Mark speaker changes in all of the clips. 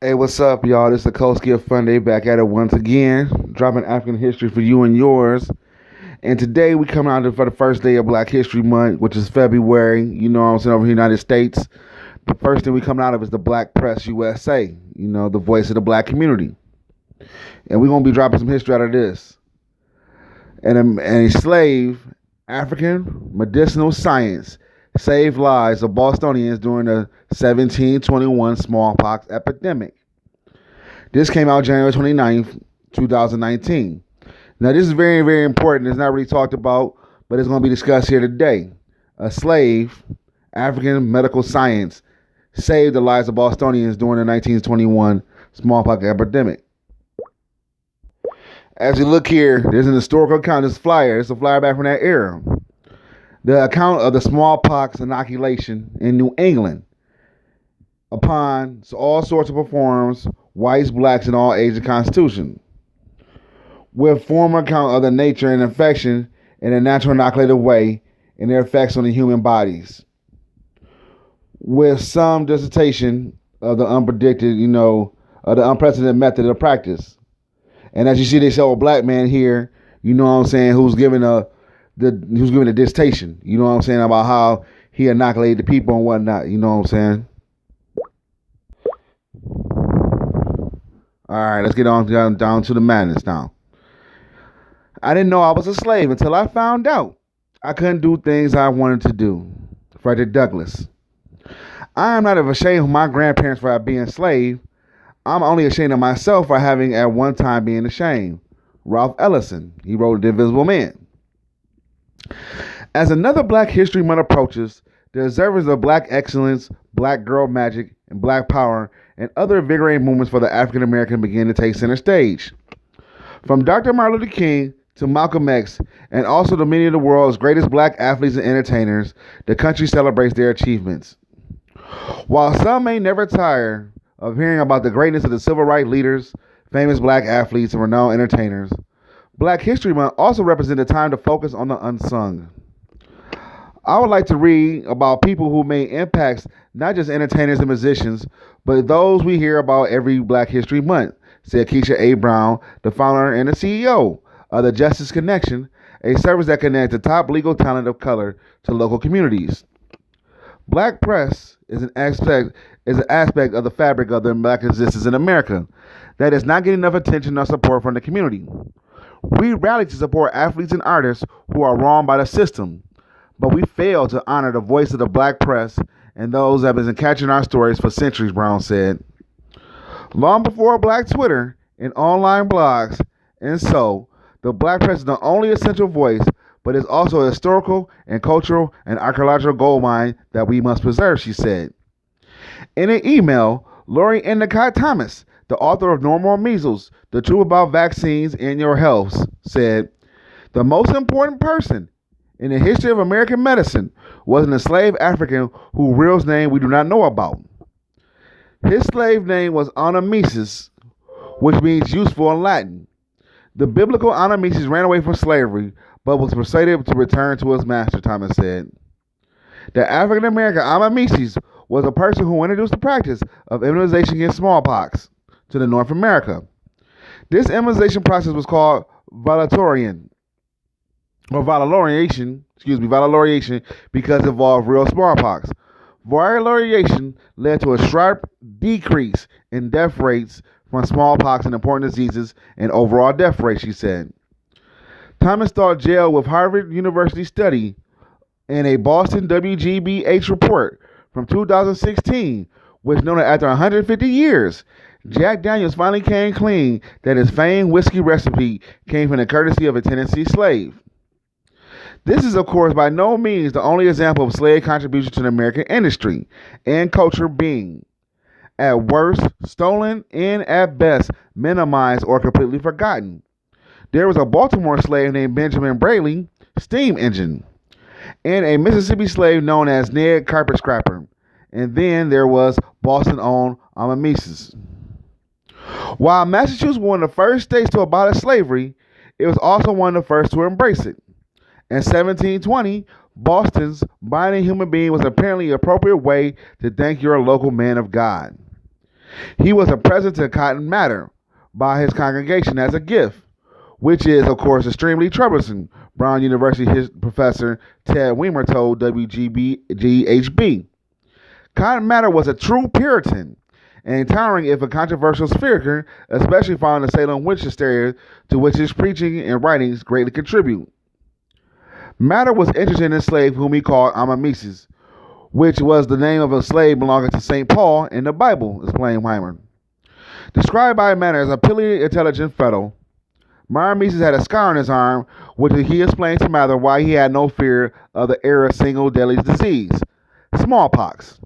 Speaker 1: Hey, what's up, y'all? This is the Koski of Fun Day back at it once again, dropping African history for you and yours. And today we come out for the first day of Black History Month, which is February. You know what I'm saying, over here in the United States. The first thing we come out of is the Black Press USA, the voice of the black community. And we're going to be dropping some history out of this. And a slave, African medicinal science, saved lives of Bostonians during the 1721 smallpox epidemic. This came out January 29th, 2019. Now, this is very, very important. It's not really talked about, but it's going to be discussed here today. A slave, African medical science, saved the lives of Bostonians during the 1921 smallpox epidemic. As you look here, there's an historical account. This flyer. It's a flyer back from that era. The account of the smallpox inoculation in New England upon all sorts of reforms, whites, blacks, and all ages Constitution, with former account of the nature and infection in a natural inoculated way and their effects on the human bodies, with some dissertation of the unpredicted, of the unprecedented method of practice. And as you see, they show a black man here, you know what I'm saying, who's giving a dissertation, you know what I'm saying, about how he inoculated the people and whatnot, you know what I'm saying. All right, let's get on down to the madness now. I didn't know I was a slave until I found out I couldn't do things I wanted to do. Frederick Douglass. I am not ashamed of my grandparents for being enslaved. I'm only ashamed of myself for having at one time been ashamed. Ralph Ellison. He wrote The Invisible Man. As another Black History Month approaches, the observance of Black excellence, Black girl magic, and Black power and other invigorating movements for the African American begin to take center stage. From Dr. Martin Luther King to Malcolm X, and also to many of the world's greatest Black athletes and entertainers, the country celebrates their achievements. While some may never tire of hearing about the greatness of the civil rights leaders, famous Black athletes, and renowned entertainers, Black History Month also represents a time to focus on the unsung. I would like to read about people who made impacts, not just entertainers and musicians, but those we hear about every Black History Month, said Keisha A. Brown, the founder and the CEO of the Justice Connection, a service that connects the top legal talent of color to local communities. Black press is an aspect of the fabric of the Black existence in America that is not getting enough attention or support from the community. We rally to support athletes and artists who are wronged by the system, but we fail to honor the voice of the Black press and those that have been catching our stories for centuries, Brown said. Long before Black Twitter and online blogs, and so, the Black press is not only essential voice, but is also a historical and cultural and archaeological gold mine that we must preserve, she said. In an email, Lori Endicott Thomas, the author of No More Measles, The Truth About Vaccines and Your Health, said, the most important person in the history of American medicine was an enslaved African whose real name we do not know about. His slave name was Onesimus, which means useful in Latin. The biblical Onesimus ran away from slavery, but was persuaded to return to his master, Thomas said. The African American Onesimus was a person who introduced the practice of immunization against smallpox to the North America. This immunization process was called valorization because it involved real smallpox. Valorization led to a sharp decrease in death rates from smallpox and important diseases and overall death rate, she said. Thomas thought jail with Harvard University study in a Boston WGBH report from 2016, which noted after 150 years, Jack Daniels finally came clean that his famed whiskey recipe came from the courtesy of a Tennessee slave. This is, of course, by no means the only example of slave contribution to the American industry and culture being, at worst, stolen and at best, minimized or completely forgotten. There was a Baltimore slave named Benjamin Braley, steam engine, and a Mississippi slave known as Ned Carpet Scrapper. And then there was Boston-owned Onesimus. While Massachusetts was one of the first states to abolish slavery, it was also one of the first to embrace it. In 1720, Boston's binding human being was apparently an appropriate way to thank your local man of God. He was a present to cotton mather by his congregation as a gift, which is, of course, extremely troublesome, Brown University professor Ted Weimer told WGBGHB. Cotton Mather was a true Puritan and towering if a controversial speaker, especially following the Salem witch hysteria to which his preaching and writings greatly contribute. Mather was interested in a slave whom he called Onesimus, which was the name of a slave belonging to St. Paul in the Bible, explained Weimer. Described by Mather as a purely intelligent fellow, Onesimus had a scar on his arm, which he explained to Mather why he had no fear of the era's single deadly disease, smallpox.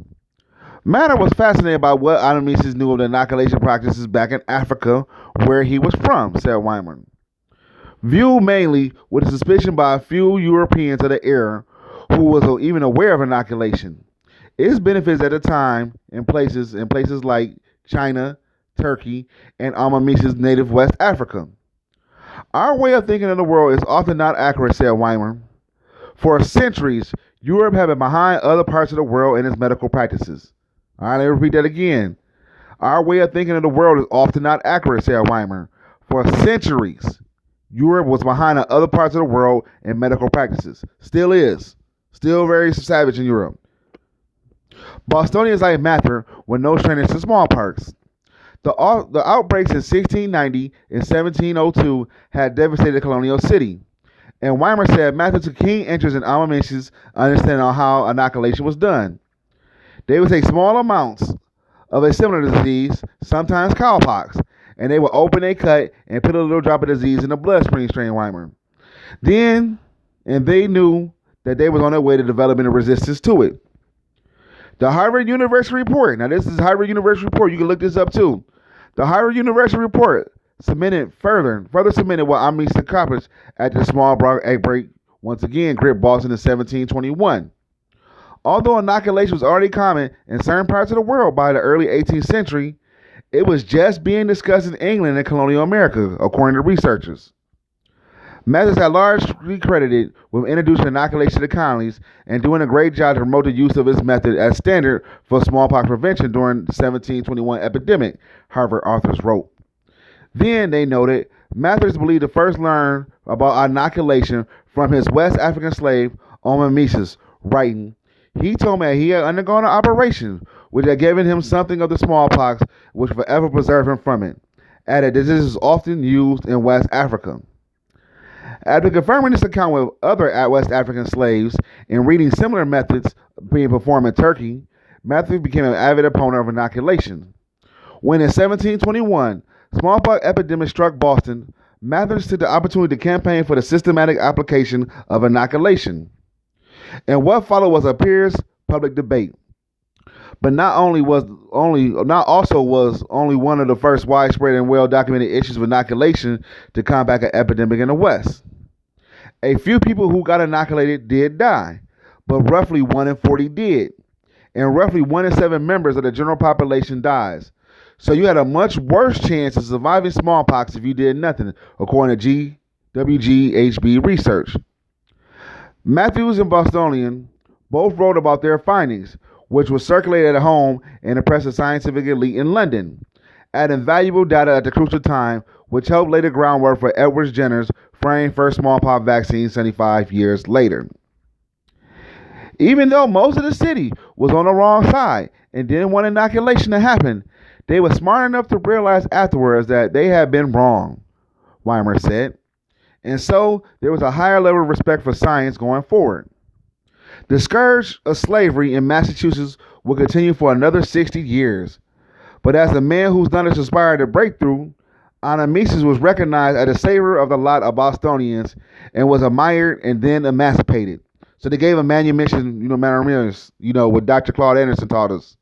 Speaker 1: Mather was fascinated by what Onesimus knew of the inoculation practices back in Africa, where he was from, said Weimer. Viewed mainly with suspicion by a few Europeans of the era who was even aware of inoculation. Its benefits at the time in places like China, Turkey, and Onesimus' native West Africa. Our way of thinking of the world is often not accurate, said Weimer. For centuries, Europe had been behind other parts of the world in its medical practices. All right, let me repeat that again. Our way of thinking of the world is often not accurate, said Weimer. For centuries, Europe was behind other parts of the world in medical practices. Still is. Still very savage in Europe. Bostonians like Mather were no strangers to smallpox. The outbreaks in 1690 and 1702 had devastated the colonial city. And Weimer said Mather took keen interest in Onesimus' understanding on how inoculation was done. They would take small amounts of a similar disease, sometimes cowpox, and they would open a cut and put a little drop of disease in the bloodstream, strained Weimer. Then, and they knew that they was on their way to developing a resistance to it. The Harvard University report, now this is Harvard University report, you can look this up too. The Harvard University report further cemented what Onesimus accomplished at the small outbreak, once again gripped Boston in 1721. Although inoculation was already common in certain parts of the world by the early 18th century, it was just being discussed in England and colonial America, according to researchers. Mather had largely credited with introducing inoculation to the colonies and doing a great job to promote the use of this method as standard for smallpox prevention during the 1721 epidemic, Harvard authors wrote. Then, they noted, Mather believed to first learn about inoculation from his West African slave, Onesimus, writing, "He told me that he had undergone an operation which had given him something of the smallpox which forever preserved him from it. Added that this is often used in West Africa." After confirming this account with other West African slaves and reading similar methods being performed in Turkey, Mather became an avid opponent of inoculation. When in 1721, smallpox epidemic struck Boston, Mather took the opportunity to campaign for the systematic application of inoculation. And what followed was a fierce public debate. But not also was only one of the first widespread and well-documented issues of inoculation to combat an epidemic in the West. A few people who got inoculated did die, but roughly 1 in 40 did, and roughly 1 in 7 members of the general population dies. So you had a much worse chance of surviving smallpox if you did nothing, according to WGHB research. Matthews and Bostonian both wrote about their findings, which was circulated at home and impressed the scientific elite in London, adding valuable data at the crucial time, which helped lay the groundwork for Edward Jenner's framed first smallpox vaccine 75 years later. Even though most of the city was on the wrong side and didn't want inoculation to happen, they were smart enough to realize afterwards that they had been wrong, Weimer said. And so there was a higher level of respect for science going forward. The scourge of slavery in Massachusetts will continue for another 60 years. But as the man whose knowledge inspired the breakthrough, Onesimus was recognized as a savior of the lot of Bostonians and was admired and then emancipated. So they gave him manumission, what Dr. Claude Anderson taught us.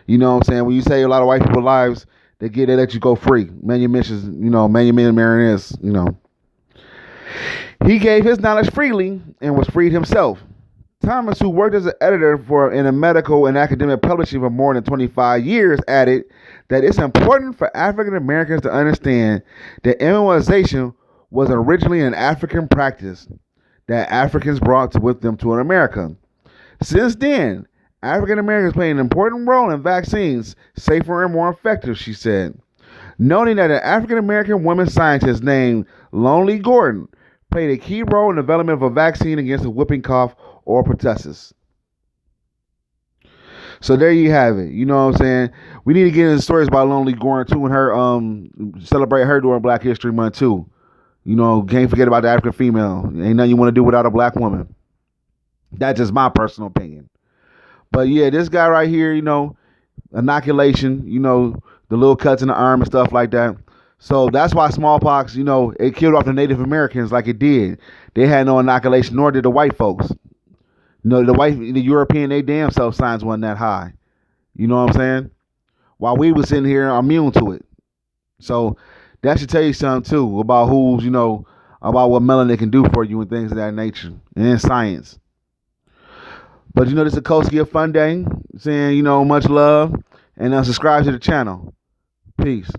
Speaker 1: You know what I'm saying? When you save a lot of white people's lives, they let you go free. Manumissions, mariners, He gave his knowledge freely and was freed himself. Thomas, who worked as an editor in a medical and academic publishing for more than 25 years, added that it's important for African Americans to understand that immunization was originally an African practice that Africans brought with them to America. Since then, African Americans play an important role in vaccines, safer and more effective, she said, noting that an African American woman scientist named Lonely Gordon played a key role in the development of a vaccine against the whooping cough or pertussis. So there you have it. You know what I'm saying? We need to get into stories about Lonely Gordon too, and her celebrate her during Black History Month too. You know, can't forget about the African female. Ain't nothing you want to do without a black woman. That's just my personal opinion. But yeah, this guy right here, you know, inoculation, you know, the little cuts in the arm and stuff like that. So that's why smallpox, you know, it killed off the Native Americans like it did. They had no inoculation, nor did the white folks. You know, the European, they damn self signs wasn't that high. You know what I'm saying? While we was sitting here immune to it. So that should tell you something too about who's, you know, about what melanin can do for you and things of that nature and in science. But you know, this is Koski of Fun Day saying, you know, much love and subscribe to the channel. Peace.